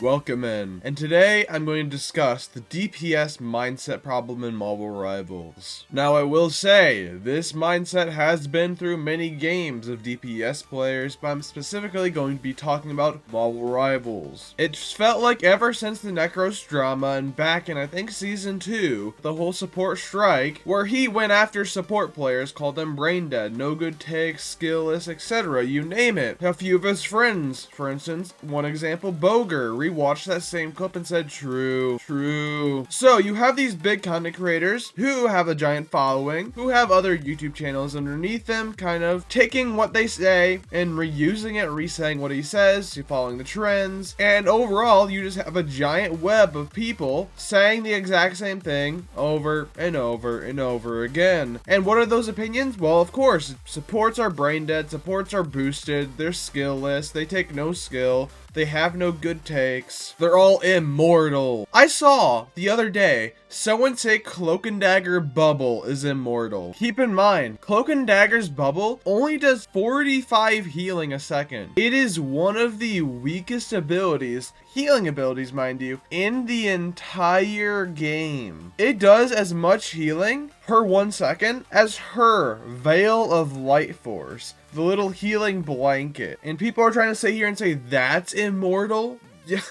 Welcome in, and today I'm going to discuss the DPS mindset problem in Marvel Rivals. Now I will say, this mindset has been through many games of DPS players, but I'm specifically going to be talking about Marvel Rivals. It's felt like ever since the Necros drama and back in I think Season 2, the whole support strike, where he went after support players, called them brain dead, no good takes, skillless, etc., you name it. A few of his friends, for instance, one example, Boger, rewatched that same clip and said, true. So you have these big content creators who have a giant following, who have other YouTube channels underneath them, kind of taking what they say and reusing it, re-saying what he says, following the trends, and overall you just have a giant web of people saying the exact same thing over and over and over again. And what are those opinions? Well, of course, supports are brain dead, supports are boosted, they're skillless, they take no skill, they have no good takes. They're all immortal. I saw the other day someone say Cloak and Dagger Bubble is immortal. Keep in mind, Cloak and Dagger's Bubble only does 45 healing a second. It is one of the weakest abilities, healing abilities mind you, in the entire game. It does as much healing per 1 second as her Veil of Light Force, the little healing blanket. And people are trying to sit here and say that's immortal? Yeah.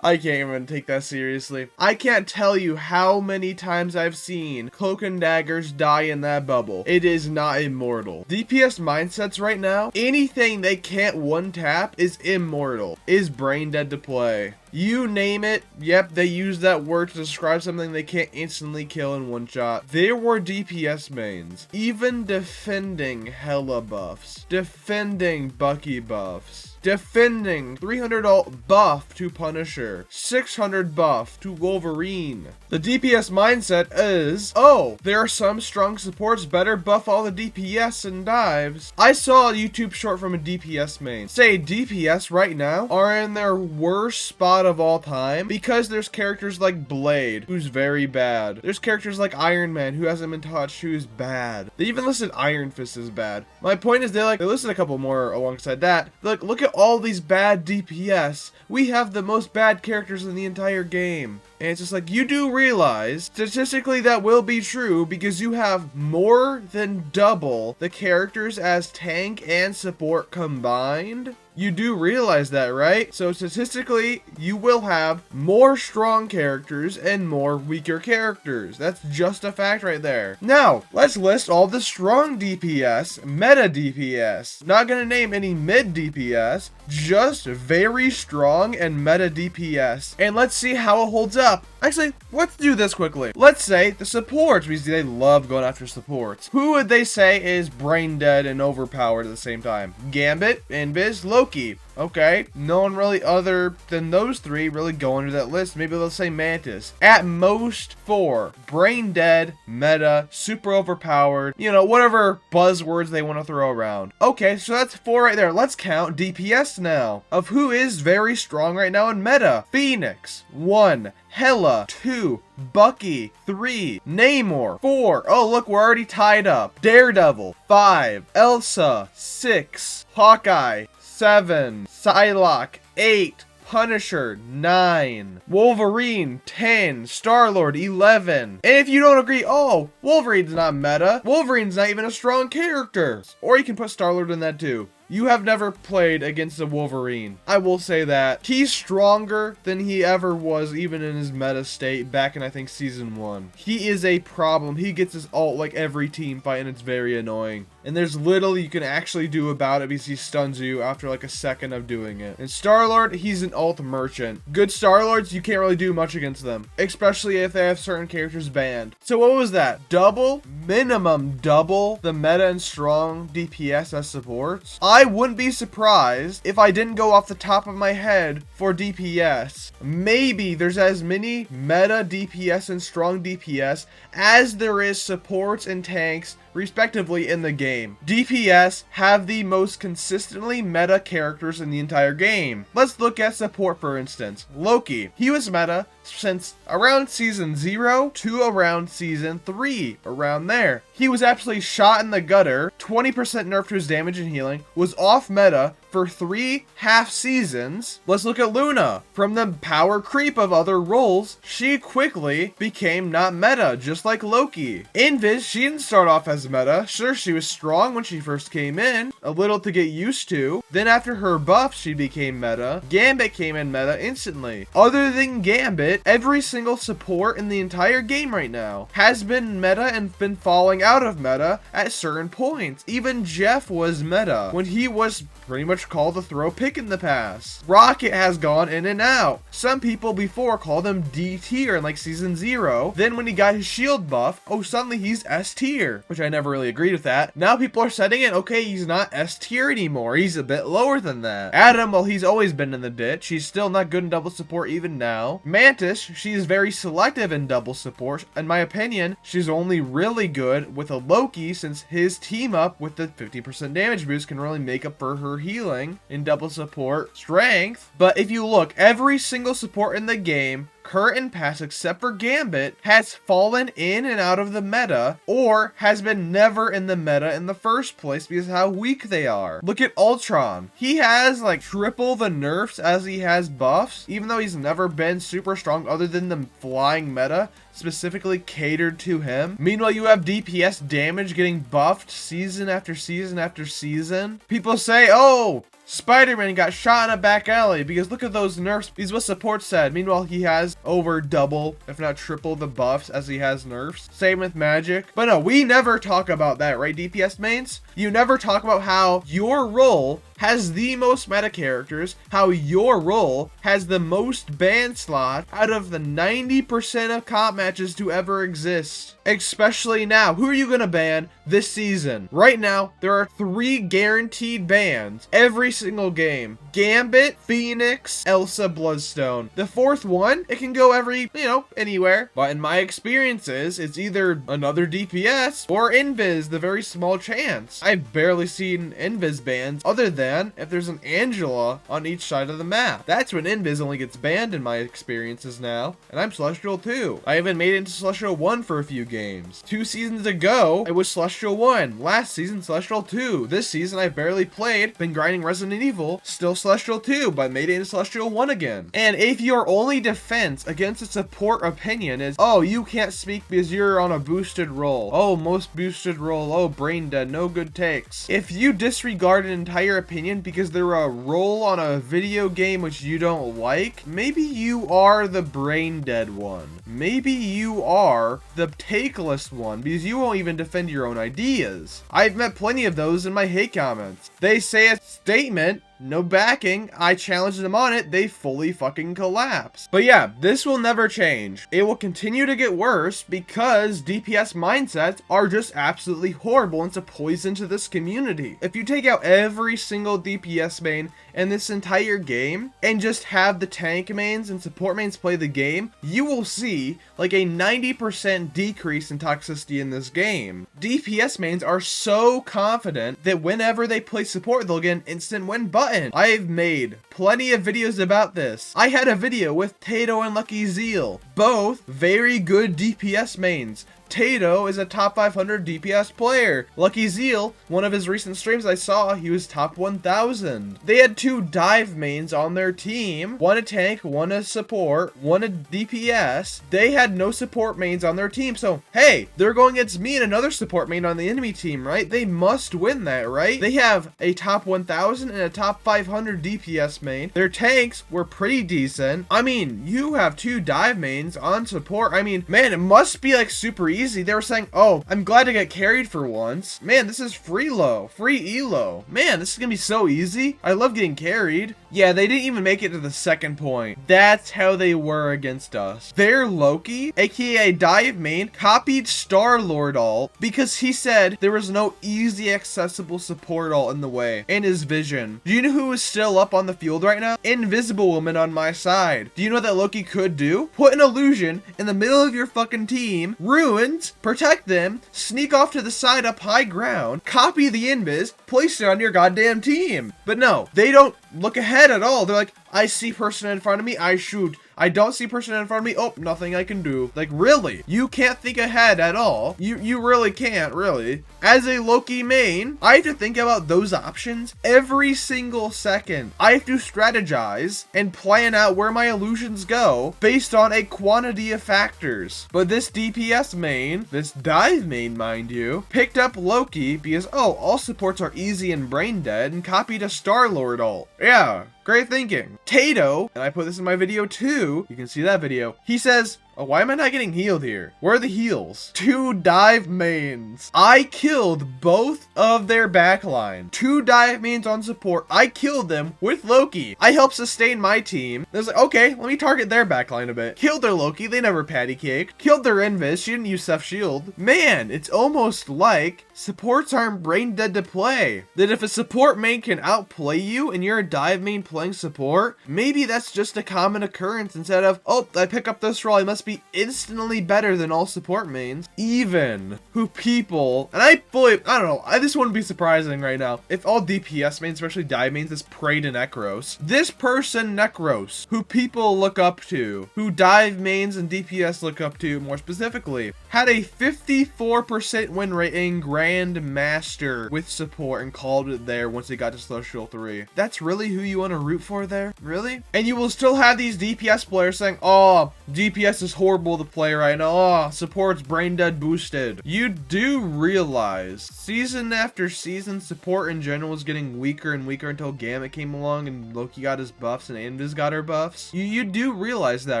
I can't even take that seriously. I can't tell you how many times I've seen Cloak and Daggers die in that bubble. It is not immortal. DPS mindsets right now, anything they can't one tap is immortal, is brain dead to play. You name it, yep, they use that word to describe something they can't instantly kill in one shot. There were DPS mains, even defending Hela buffs, defending Bucky buffs, defending 300 ult buff to Punisher, 600 buff to Wolverine. The DPS mindset is, oh, there are some strong supports, better buff all the DPS and dives. I saw a YouTube short from a DPS main say DPS right now are in their worst spot of all time because there's characters like Blade, who's very bad. There's characters like Iron Man, who hasn't been touched, who's bad. They even listed Iron Fist as bad. My point is they listed a couple more alongside that. Look at all these bad DPS. We have the most bad characters in the entire game. And it's just like, you do realize, statistically that will be true because you have more than double the characters as tank and support combined? You do realize that, right? So statistically, you will have more strong characters and more weaker characters. That's just a fact right there. Now, let's list all the strong DPS, meta DPS. Not gonna name any mid DPS, just very strong and meta DPS. And let's see how it holds up. Actually, let's do this quickly. Let's say the supports, because they love going after supports. Who would they say is brain dead and overpowered at the same time? Gambit, Invis, Loki. Okay, no one really other than those three really go under that list. Maybe they'll say Mantis. At most 4. Brain dead, meta, super overpowered, you know, whatever buzzwords they want to throw around. Okay, so that's 4 right there. Let's count DPS now. Of who is very strong right now in meta. Phoenix, 1. Hela, 2. Bucky, 3. Namor, 4. Oh, look, we're already tied up. Daredevil, 5. Elsa, 6. Hawkeye, 7. Psylocke, 8. Punisher, 9. Wolverine, 10. Star-Lord, 11. And if you don't agree, oh, Wolverine's not meta. Wolverine's not even a strong character. Or you can put Star-Lord in that too. You have never played against a Wolverine. I will say that. He's stronger than he ever was, even in his meta state back in, I think, Season 1. He is a problem. He gets his ult like every team fight, and it's very annoying. And there's little you can actually do about it because he stuns you after like a second of doing it. And Star-Lord, he's an ult merchant. Good Star-Lords, you can't really do much against them, especially if they have certain characters banned. So what was that? Double? Minimum double the meta and strong DPS as supports? I wouldn't be surprised if I didn't go off the top of my head for DPS. Maybe there's as many meta DPS and strong DPS as there is supports and tanks respectively in the game. DPS have the most consistently meta characters in the entire game. Let's look at support for instance. Loki, he was meta since around season 0 to around season 3, around there. He was absolutely shot in the gutter, 20% nerf to his damage and healing, was off meta for for 3 half seasons. Let's look at Luna. From the power creep of other roles, she quickly became not meta, just like Loki. Invis, she didn't start off as meta. Sure, she was strong when she first came in, a little to get used to. Then after her buff, she became meta. Gambit came in meta instantly. Other than Gambit, every single support in the entire game right now has been meta and been falling out of meta at certain points. Even Jeff was meta when he was pretty much called the throw pick in the past. Rocket has gone in and out. Some people before called him D tier in like season 0. Then when he got his shield buff, oh, suddenly he's S tier, which I never really agreed with that. Now people are setting it, okay, he's not S tier anymore. He's a bit lower than that. Adam, well, he's always been in the ditch. He's still not good in double support even now. Mantis, she's very selective in double support. In my opinion, she's only really good with a Loki since his team up with the 50% damage boost can really make up for her healing in double support strength. But if you look, every single support in the game, current and past except for Gambit, has fallen in and out of the meta or has been never in the meta in the first place because of how weak they are. Look at Ultron. He has like triple the nerfs as he has buffs, even though he's never been super strong other than the flying meta specifically catered to him. Meanwhile, you have DPS damage getting buffed season after season after season. People say, oh, Spider-Man got shot in a back alley because look at those nerfs. These what support said. Meanwhile, he has over double, if not triple the buffs as he has nerfs. Same with Magic. But no, we never talk about that, right, DPS mains? You never talk about how your role has the most meta characters, how your role has the most ban slot out of the 90% of comp matches to ever exist. Especially now. Who are you gonna ban this season? Right now, there are 3 guaranteed bans every single game. Gambit, Phoenix, Elsa, Bloodstone. The 4th one, it can go every, anywhere. But in my experiences, it's either another DPS or Invis, the very small chance. I've barely seen Invis bans other than if there's an Angela on each side of the map. That's when Invis only gets banned in my experiences now. And I'm Celestial 2. I haven't made it into Celestial 1 for a few games. 2 seasons ago, I was Celestial 1. Last season, Celestial 2. This season, I barely played. Been grinding Resident Evil. Still Celestial 2, but made it into Celestial 1 again. And if your only defense against a support opinion is, oh, you can't speak because you're on a boosted role. Oh, most boosted role. Oh, brain dead. No good takes. If you disregard an entire opinion because they're a role on a video game which you don't like, maybe you are the brain dead one. Maybe you are the takeless one because you won't even defend your own ideas. I've met plenty of those in my hate comments. They say a statement, no backing, I challenge them on it, they fully fucking collapse. But yeah, this will never change. It will continue to get worse because DPS mindsets are just absolutely horrible and it's a poison to this community. If you take out every single DPS main in this entire game and just have the tank mains and support mains play the game, you will see like a 90% decrease in toxicity in this game. DPS mains are so confident that whenever they play support, they'll get an instant win button. I've made plenty of videos about this. I had a video with Tato and Lucky Zeal, both very good DPS mains. Tato is a top 500 DPS player. Lucky Zeal, one of his recent streams I saw, he was top 1000. They had 2 dive mains on their team. One a tank, one a support, one a DPS. They had no support mains on their team. So, hey, they're going against me and another support main on the enemy team, right? They must win that, right? They have a top 1000 and a top 500 DPS main. Their tanks were pretty decent. I mean, you have 2 dive mains on support. I mean, man, it must be like super easy. They were saying, oh, I'm glad to get carried for once. Man, this is free low, free elo. Man, this is gonna be so easy. I love getting carried. Yeah, they didn't even make it to the 2nd point. That's how they were against us. Their Loki, aka Dive main, copied Star-Lord ult because he said there was no easy accessible support ult in the way in his vision. Do you know who is still up on the field right now? Invisible Woman on my side. Do you know what that Loki could do? Put an illusion in the middle of your fucking team, ruin, protect them, sneak off to the side up high ground, copy the invis, place it on your goddamn team. But no, they don't look ahead at all. They're like, I see person in front of me, I shoot. I don't see person in front of me. Oh, nothing I can do. Like, really? You can't think ahead at all. You really can't, really. As a Loki main, I have to think about those options every single second. I have to strategize and plan out where my illusions go based on a quantity of factors. But this DPS main, this dive main, mind you, picked up Loki because, oh, all supports are easy and brain dead, and copied a Star-Lord ult. Yeah. Great thinking. Tato, and I put this in my video too, you can see that video, he says, oh, why am I not getting healed here? Where are the heals? 2 dive mains. I killed both of their backline. 2 dive mains on support. I killed them with Loki. I helped sustain my team. I was like, okay, let me target their backline a bit. Killed their Loki. They never patty caked. Killed their Invis. She didn't use Seth Shield. Man, it's almost like supports aren't brain dead to play. That if a support main can outplay you and you're a dive main playing support, maybe that's just a common occurrence instead of, oh, I pick up this role, I must be instantly better than all support mains. Even who people, and I don't know, this wouldn't be surprising right now if all DPS mains, especially dive mains, is prey to Necros. This person, Necros, who people look up to, who dive mains and DPS look up to more specifically, had a 54% win rate in Grandmaster with support and called it there once they got to Celestial 3. That's really who you want to root for there? Really? And you will still have these DPS players saying, oh, DPS is horrible to play right now. Oh, support's brain dead boosted. You do realize season after season, support in general was getting weaker and weaker until Gamut came along and Loki got his buffs and Invis got her buffs. You do realize that,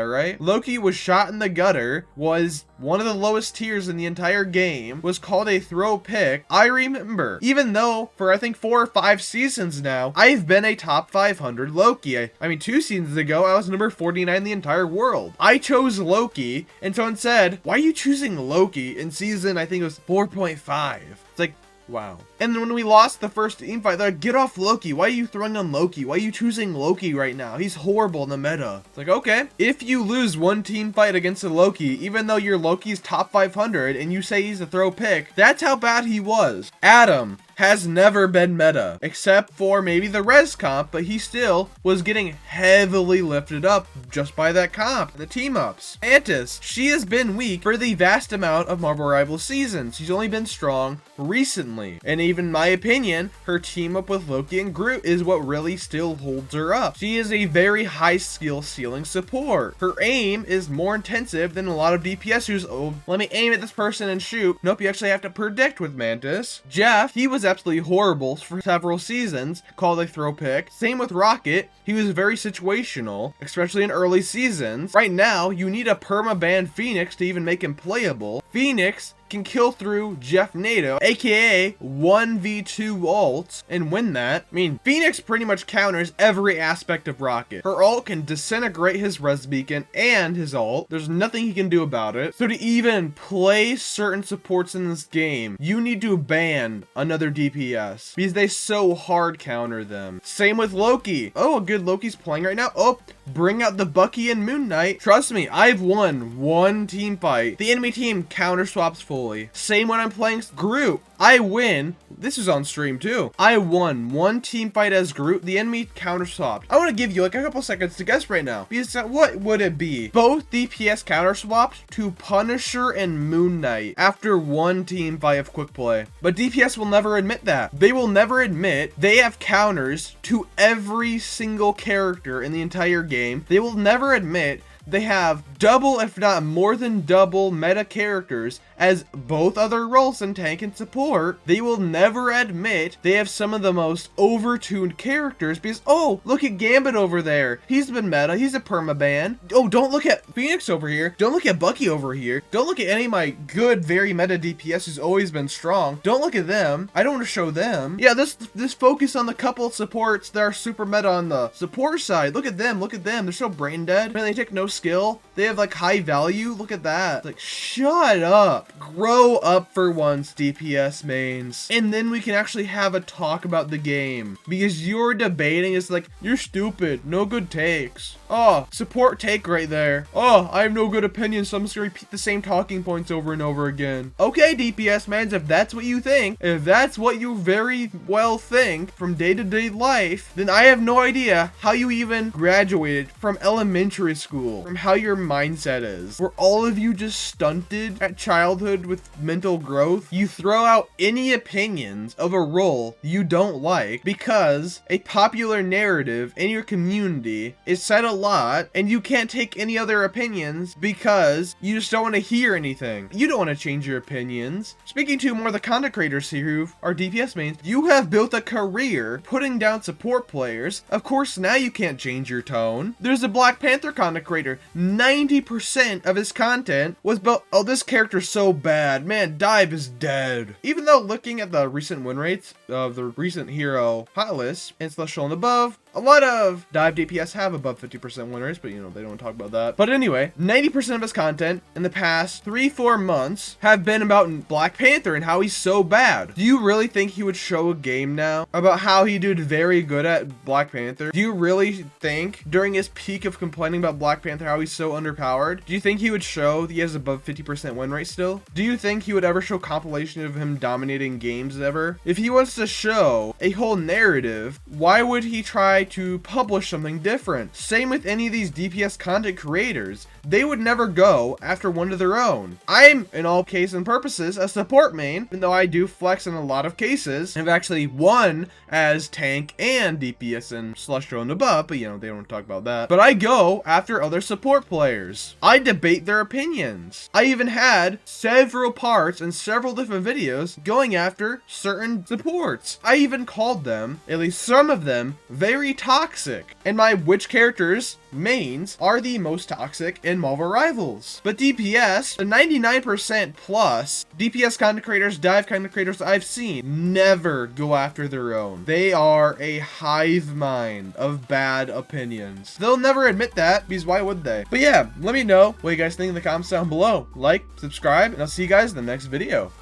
right? Loki was shot in the gutter, was one of the lowest tiers in the entire game, was called a throw pick. I remember, even though for I think 4 or 5 seasons now, I've been a top 500 Loki. I mean, 2 seasons ago, I was number 49 in the entire world. I chose Loki, and someone said, why are you choosing Loki in season, I think it was 4.5? It's like, wow. And then when we lost the first team fight, they're like, get off Loki. Why are you throwing on Loki? Why are you choosing Loki right now? He's horrible in the meta. It's like, okay. If you lose one team fight against a Loki, even though your Loki's top 500 and you say he's a throw pick, that's how bad he was. Adam has never been meta, except for maybe the res comp, but he still was getting heavily lifted up just by that comp, the team ups. Mantis, she has been weak for the vast amount of Marvel Rivals seasons. She's only been strong recently. And even my opinion, her team up with Loki and Groot is what really still holds her up. She is a very high skill ceiling support. Her aim is more intensive than a lot of DPS who's, oh, let me aim at this person and shoot. Nope, you actually have to predict with Mantis. Jeff, he was absolutely horrible for several seasons, called a throw pick. Same with Rocket, he was very situational, especially in early seasons. Right now, you need a perma-ban Phoenix to even make him playable. Phoenix can kill through Jeff NATO, aka 1v2 ults, and win that. I mean, Phoenix pretty much counters every aspect of Rocket. Her ult can disintegrate his res beacon and his ult. There's nothing he can do about it. So to even play certain supports in this game, you need to ban another DPS because they so hard counter them. Same with Loki. Oh, a good Loki's playing right now. Oh, bring out the Bucky and Moon Knight. Trust me, I've won one team fight. The enemy team counter swaps fully. Same when I'm playing Groot. I win. This is on stream too. I won one team fight as Groot. The enemy counter swapped. I want to give you like a couple seconds to guess right now. Because what would it be? Both DPS counter swapped to Punisher and Moon Knight after one team fight of quick play. But DPS will never admit that. They will never admit they have counters to every single character in the entire game. They will never admit they have double, if not more than double, meta characters as both other roles in tank and support. They will never admit they have some of the most overtuned characters because, oh, look at Gambit over there. He's been meta. He's a permaban. Oh, don't look at Phoenix over here. Don't look at Bucky over here. Don't look at any of my good, very meta DPS who's always been strong. Don't look at them. I don't want to show them. Yeah, this focus on the couple supports that are super meta on the support side. Look at them. Look at them. They're so brain dead. Man, they take no skill. They have like high value. Look at that. Like, shut up. Grow up for once, DPS mains. And then we can actually have a talk about the game. Because you're debating is like, you're stupid. No good takes. Oh, support take right there. Oh, I have no good opinion, so I'm just gonna repeat the same talking points over and over again. Okay, DPS mains, if that's what you think, if that's what you very well think from day-to-day life, then I have no idea how you even graduated from elementary school, from how your mindset is. Were all of you just stunted at childhood with mental growth? You throw out any opinions of a role you don't like because a popular narrative in your community is said a lot, and you can't take any other opinions because you just don't want to hear anything. You don't want to change your opinions. Speaking to more of the content creators here who are DPS mains, you have built a career putting down support players. Of course, now you can't change your tone. There's a Black Panther content creator. 90% of his content was about, oh, this character's so bad. Man, Dive is dead. Even though looking at the recent win rates of the recent hero hot list and Celestial and above, a lot of Dive DPS have above 50% win rates, but you know, they don't talk about that. But anyway, 90% of his content in the past 3-4 months have been about Black Panther and how he's so bad. Do you really think he would show a game now about how he did very good at Black Panther? Do you really think during his peak of complaining about Black Panther how he's so underpowered, do you think he would show that he has above 50% win rate still? Do you think he would ever show compilation of him dominating games ever? If he wants to show a whole narrative, why would he try to publish something different? Same with any of these DPS content creators. They would never go after one of their own. I'm, in all cases and purposes, a support main, even though I do flex in a lot of cases. I've actually won as tank and DPS and Celestial and above, but you know, they don't talk about that. But I go after other support players. I debate their opinions. I even had several parts and several different videos going after certain supports. I even called them, at least some of them, very toxic. And my which characters mains are the most toxic in Marvel Rivals. But DPS, the 99% plus DPS content creators, dive content creators I've seen never go after their own. They are a hive mind of bad opinions. They'll never admit that because why would they? But yeah, let me know what you guys think in the comments down below. Like, subscribe, and I'll see you guys in the next video.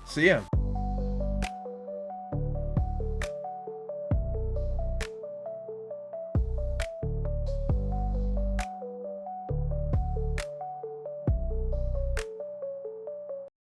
See ya.